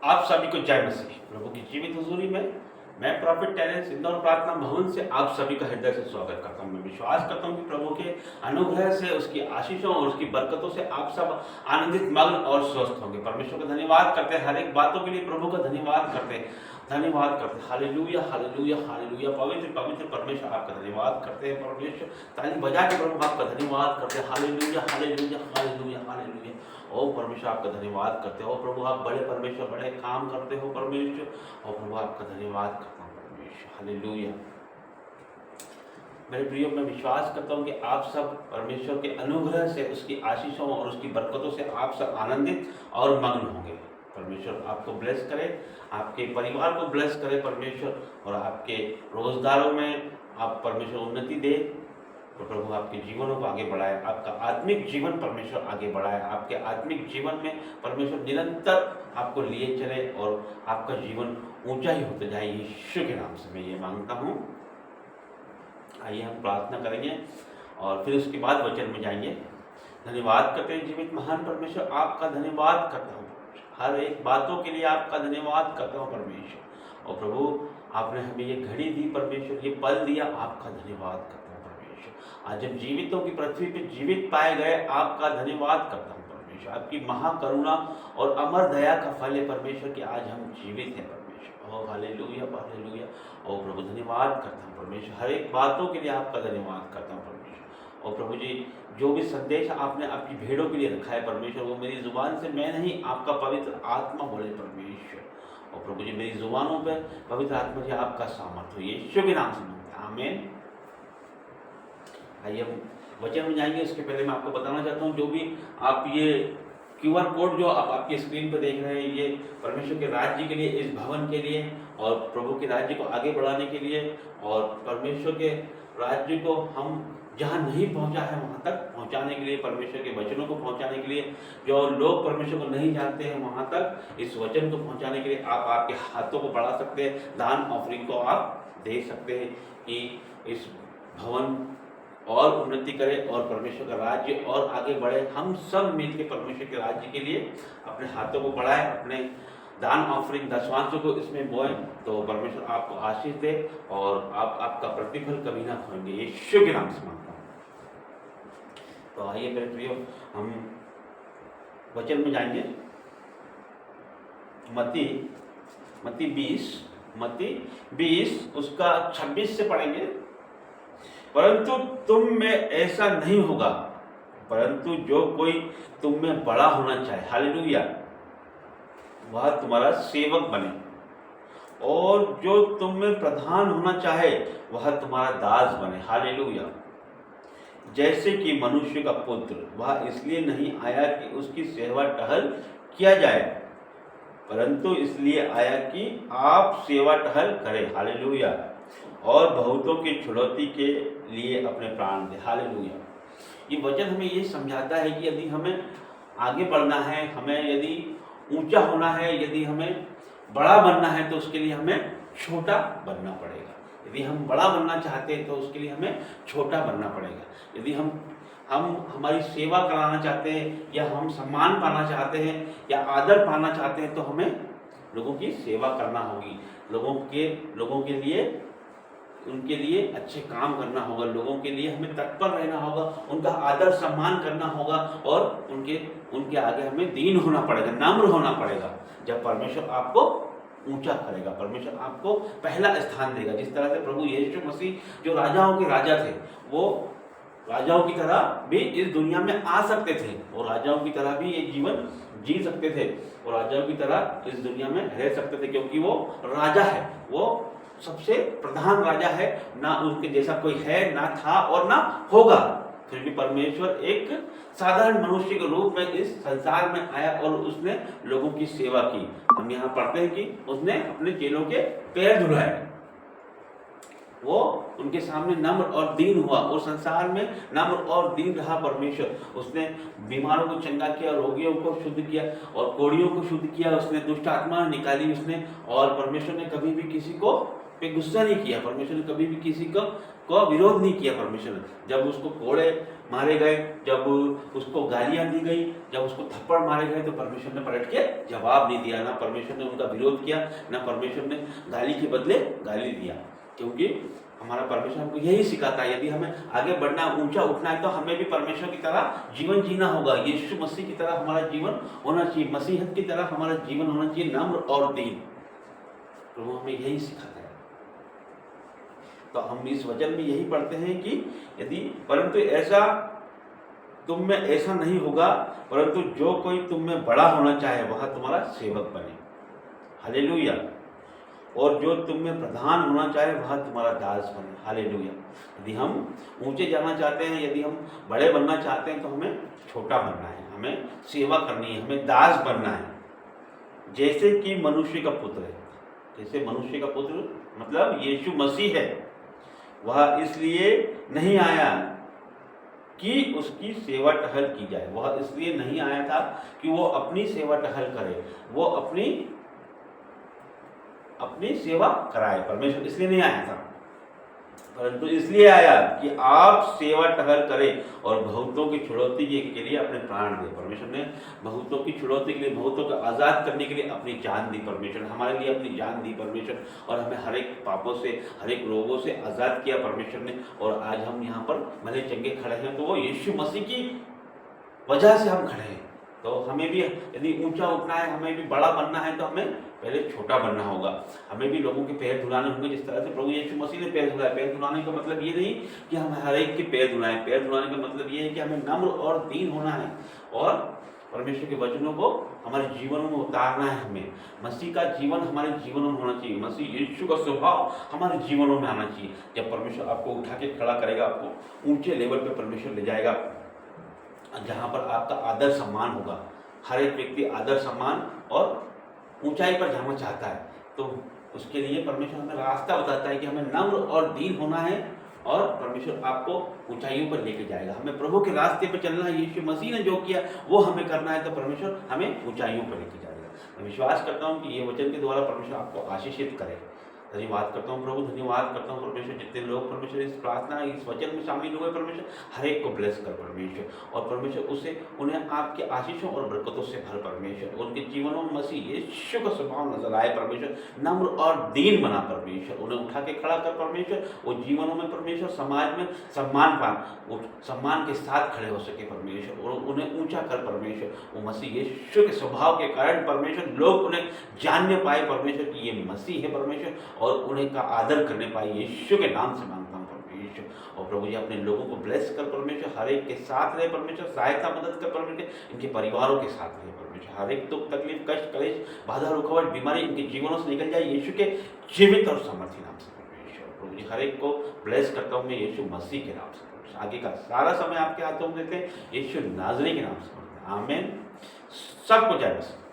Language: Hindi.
आप सभी को जय मसीह। प्रभु की जीवित हुजूरी में मैं प्रॉफिट टेरेंस इंदौर प्रार्थना भवन से आप सभी का हृदय से स्वागत करता हूं। मैं विश्वास करता हूं कि प्रभु के अनुग्रह से, उसकी आशीषों और उसकी बरकतों से आप सब आनंदित, मग्न और स्वस्थ होंगे। परमेश्वर का धन्यवाद करते हैं, हर एक बातों के लिए प्रभु का धन्यवाद करते हैं, धन्यवाद करते हैं। हालेलुया हालेलुया हालेलुया। पवित्र पवित्र परमेश्वर आपका धन्यवाद करते हैं। परमेश्वर ताली बजा के प्रभु आपका धन्यवाद करते हैं। हालेलुया हालेलुया हालेलुया हालेलुया। ओ परमेश्वर आपका धन्यवाद करते हो प्रभु, आप बड़े परमेश्वर, बड़े काम करते हो परमेश्वर। और प्रभु आपका धन्यवाद करता हूँ परमेश्वर। हालेलुया। मेरे प्रियो, मैं विश्वास करता हूँ कि आप सब परमेश्वर के अनुग्रह से, उसकी आशीषों और उसकी बरकतों से आप सब आनंदित और मग्न होंगे। परमेश्वर आपको ब्लेस करे, आपके परिवार को ब्लेस करे परमेश्वर, और आपके रोजगारों में आप परमेश्वर उन्नति दे। तो प्रभु आपके जीवनों को आगे बढ़ाए, आपका आत्मिक जीवन परमेश्वर आगे बढ़ाए, आपके आत्मिक जीवन में परमेश्वर निरंतर आपको लिए चले और आपका जीवन ऊंचा ही होते जाए। यीशु के नाम से मैं ये मांगता हूँ। आइए हम प्रार्थना करेंगे और फिर उसके बाद वचन में जाएंगे। धन्यवाद करते हैं जीवित महान परमेश्वर, आपका धन्यवाद करता हूँ, हर एक बातों के लिए आपका धन्यवाद करता हूँ परमेश्वर। और प्रभु आपने हमें ये घड़ी दी परमेश्वर, ये पल दिया, आपका धन्यवाद करता हूँ। आज जब जीवितों की पृथ्वी पे जीवित पाए गए, आपका धन्यवाद करता हूँ परमेश्वर। आपकी महाकरुणा और अमर दया का फल है परमेश्वर कि आज हम जीवित हैं परमेश्वर। ओ हालेलुया हालेलुया। ओ प्रभु धन्यवाद करता हूँ परमेश्वर, हर एक बातों के लिए आपका धन्यवाद करता हूँ परमेश्वर। और प्रभु जी, जो भी संदेश आपने आपकी भेड़ों के लिए रखा है परमेश्वर, वो मेरी जुबान से मैं नहीं, आपका पवित्र आत्मा बोले परमेश्वर। और प्रभु जी, मेरी जुबानों पर पवित्र आत्मा जी आपका सामर्थ्य हो, यीशु के नाम से मांगते हैं, आमीन। आइए हम वचन में जाएंगे। उसके पहले मैं आपको बताना चाहता हूँ, जो भी आप ये QR कोड जो आप आपकी स्क्रीन पर देख रहे हैं, ये परमेश्वर के राज्य के लिए, इस भवन के लिए और प्रभु के राज्य को आगे बढ़ाने के लिए, और परमेश्वर के राज्य को हम जहाँ नहीं पहुँचा है वहाँ तक पहुँचाने के लिए, परमेश्वर के वचनों को पहुँचाने के लिए, जो लोग परमेश्वर को नहीं जानते हैं वहाँ तक इस वचन को पहुँचाने के लिए आप आपके हाथों को बढ़ा सकते हैं, दान ऑफरिंग को आप दे सकते हैं कि इस भवन और उन्नति करे और परमेश्वर का राज्य और आगे बढ़े। हम सब मिलकर परमेश्वर के राज्य के लिए अपने हाथों को बढ़ाएं, अपने दान ऑफरिंग दशवांशों को इसमें बोएं, तो परमेश्वर आपको आशीष दे और आप आपका प्रतिफल कभी ना खोएंगे। यीशु के नाम से मांगता हूँ। तो आइए मेरे प्रियो, हम वचन में जाएंगे। मत्ती 20 उसका 26 से पढ़ेंगे। परंतु तुम में ऐसा नहीं होगा, परंतु जो कोई तुम में बड़ा होना चाहे, हालेलुया, वह तुम्हारा सेवक बने, और जो तुम में प्रधान होना चाहे वह तुम्हारा दास बने, हालेलुया। जैसे कि मनुष्य का पुत्र वह इसलिए नहीं आया कि उसकी सेवा टहल किया जाए, परंतु इसलिए आया कि आप सेवा टहल करें, हालेलुया, और बहुतों की छुड़ौती के लिए अपने प्राण दे, हालेलुया। ये वचन हमें ये समझाता है कि यदि हमें आगे बढ़ना है, हमें यदि ऊंचा होना है, यदि हमें बड़ा बनना है, तो उसके लिए हमें छोटा बनना पड़ेगा। यदि हम बड़ा बनना चाहते हैं तो उसके लिए हमें छोटा बनना पड़ेगा। यदि हम हमारी सेवा कराना चाहते हैं, या हम सम्मान पाना चाहते हैं, या आदर पाना चाहते हैं, तो हमें लोगों की सेवा करना होगी, लोगों के लिए, उनके लिए अच्छे काम करना होगा, लोगों के लिए हमें तत्पर रहना होगा, उनका आदर सम्मान करना होगा, और उनके आगे हमें दीन होना पड़ेगा, नम्र होना पड़ेगा। जब परमेश्वर आपको ऊंचा करेगा, परमेश्वर आपको पहला स्थान देगा। जिस तरह से प्रभु यीशु मसीह जो राजाओं के राजा थे, वो राजाओं की तरह भी इस दुनिया में आ सकते थे, और राजाओं की तरह भी ये जीवन जी सकते थे, और राजाओं की तरह इस दुनिया में रह सकते थे, क्योंकि वो राजा है, वो सबसे प्रधान राजा है, ना उनके जैसा कोई है, ना था और ना होगा। फिर भी परमेश्वर एक साधारण मनुष्य के रूप में इस संसार में आया और उसने लोगों की सेवा की। हम यहाँ पढ़ते हैं कि उसने अपने चेलों के पैर धुलाए, वो उनके सामने नम्र और दीन हुआ, और संसार में नम्र और दीन रहा परमेश्वर। उसने बीमारों को चंगा किया, रोगियों को शुद्ध किया, और कोढ़ियों को शुद्ध किया, उसने दुष्ट आत्मा निकाली उसने, और परमेश्वर ने कभी भी किसी को पे गुस्सा नहीं किया, परमेश्वर ने कभी भी किसी को विरोध नहीं किया। परमेश्वर ने जब उसको कोड़े मारे गए, जब उसको गालियां दी गई, जब उसको थप्पड़ मारे गए, तो परमेश्वर ने पलट के जवाब नहीं दिया। ना परमेश्वर ने उनका विरोध किया, ना परमेश्वर ने गाली के बदले गाली दिया। क्योंकि हमारा परमेश्वर हमको यही सिखाता है, यदि हमें आगे बढ़ना, ऊंचा उठना है, तो हमें भी परमेश्वर की तरह जीवन जीना होगा। यीशु मसीह की तरह हमारा जीवन होना चाहिए, मसीहत की तरह हमारा जीवन होना चाहिए, नम्र और दीन। प्रभु हमें यही सिखाता है। तो हम इस वचन में यही पढ़ते हैं कि यदि परंतु ऐसा तुम में ऐसा नहीं होगा, परंतु जो कोई तुम में बड़ा होना चाहे वह तुम्हारा सेवक बने। हालेलुया। और जो तुम में प्रधान होना चाहे वह तुम्हारा दास बने। हालेलुया। यदि हम ऊंचे जाना चाहते हैं, यदि हम बड़े बनना चाहते हैं, तो हमें छोटा बनना है, हमें सेवा करनी है, हमें दास बनना है। जैसे कि मनुष्य का पुत्र है, जैसे मनुष्य का पुत्र मतलब यीशु मसीह है, वह इसलिए नहीं आया कि उसकी सेवा टहल की जाए। वह इसलिए नहीं आया था कि वो अपनी सेवा टहल करे, वो अपनी सेवा कराए। परमेश्वर इसलिए नहीं आया था, परंतु इसलिए आया कि आप सेवा टहल करें और बहुतों की छुड़ौती के लिए अपने प्राण दे। परमेश्वर ने बहुतों की छुड़ौती के लिए, बहुतों को आज़ाद करने के लिए अपनी जान दी। परमेश्वर ने हमारे लिए अपनी जान दी परमेश्वर, और हमें हर एक पापों से, हर एक रोगों से आज़ाद किया परमेश्वर ने। और आज हम यहाँ पर भले चंगे खड़े हैं, तो वो यीशु मसीह की वजह से हम खड़े हैं। तो हमें भी यदि ऊंचा उठना है, हमें भी बड़ा बनना है, तो हमें पहले छोटा बनना होगा। हमें भी लोगों के पैर धुलाने होंगे, जिस तरह से प्रभु यीशु मसीह ने पैर धुलाए। पैर धुलाने का मतलब ये नहीं कि हम हर एक के पैर धुलाएं। पैर धुलाने का मतलब ये है कि हमें नम्र और दीन होना है, और परमेश्वर के वचनों को हमारे जीवनों में उतारना है। हमें मसीह का जीवन हमारे जीवनों में होना चाहिए, मसीह यीशु का स्वभाव हमारे जीवनों में आना चाहिए। जब परमेश्वर आपको उठा के खड़ा करेगा, आपको ऊंचे लेवल पर परमेश्वर ले जाएगा, जहाँ पर आपका आदर सम्मान होगा। हर एक व्यक्ति आदर सम्मान और ऊंचाई पर जाना चाहता है, तो उसके लिए परमेश्वर हमें रास्ता बताता है कि हमें नम्र और दीन होना है, और परमेश्वर आपको ऊंचाइयों पर लेके जाएगा। हमें प्रभु के रास्ते पर चलना है। यीशु मसीह ने जो किया वो हमें करना है, तो परमेश्वर हमें ऊंचाइयों पर लेके जाएगा। मैं विश्वास करता हूँ कि ये वचन के द्वारा परमेश्वर आपको आशीषित करे। धन्यवाद करता हूँ प्रभु, धन्यवाद करता हूँ परमेश्वर। जितने लोग परमेश्वर इस प्रार्थना, इस वचन में शामिल हुए परमेश्वर, हर एक को ब्लेस कर परमेश्वर, और परमेश्वर उसे उन्हें आपके आशीषों और बरकतों से भर परमेश्वर। उनके जीवनों में मसीह यीशु का स्वभाव नजर आए परमेश्वर, नम्र और दीन बना परमेश्वर। उन्हें उठा के खड़ा कर परमेश्वर, वो जीवनों में परमेश्वर समाज में सम्मान पा, सम्मान के साथ खड़े हो सके परमेश्वर, और उन्हें ऊंचा कर परमेश्वर। वो मसीह यीशु के स्वभाव के कारण परमेश्वर लोग उन्हें जानने पाए परमेश्वर कि ये मसीह है परमेश्वर, और उन्हें का आदर करने पाए। यीशु के नाम से मांगता हूँ परमेश्वर। और प्रभु जी अपने लोगों को ब्लेस कर परमेश्वर, हर एक के साथ रहे परमेश्वर, सहायता मदद कर परमेश्वर, इनके परिवारों के साथ रहे परमेश्वर। हर एक दुख तकलीफ कष्ट कलेश बाधा रुकावट बीमारी इनके जीवनों से निकल जाए यीशु के जीवित और सामर्थी नाम से परमेश्वर। प्रभु जी हर एक को ब्लेस करता हूँ मैं यीशु मसीह के नाम से। आगे का सारा समय आपके हाथों में देते हैं, यीशु नाज़री के नाम से। आमीन। सबको जय मसीह।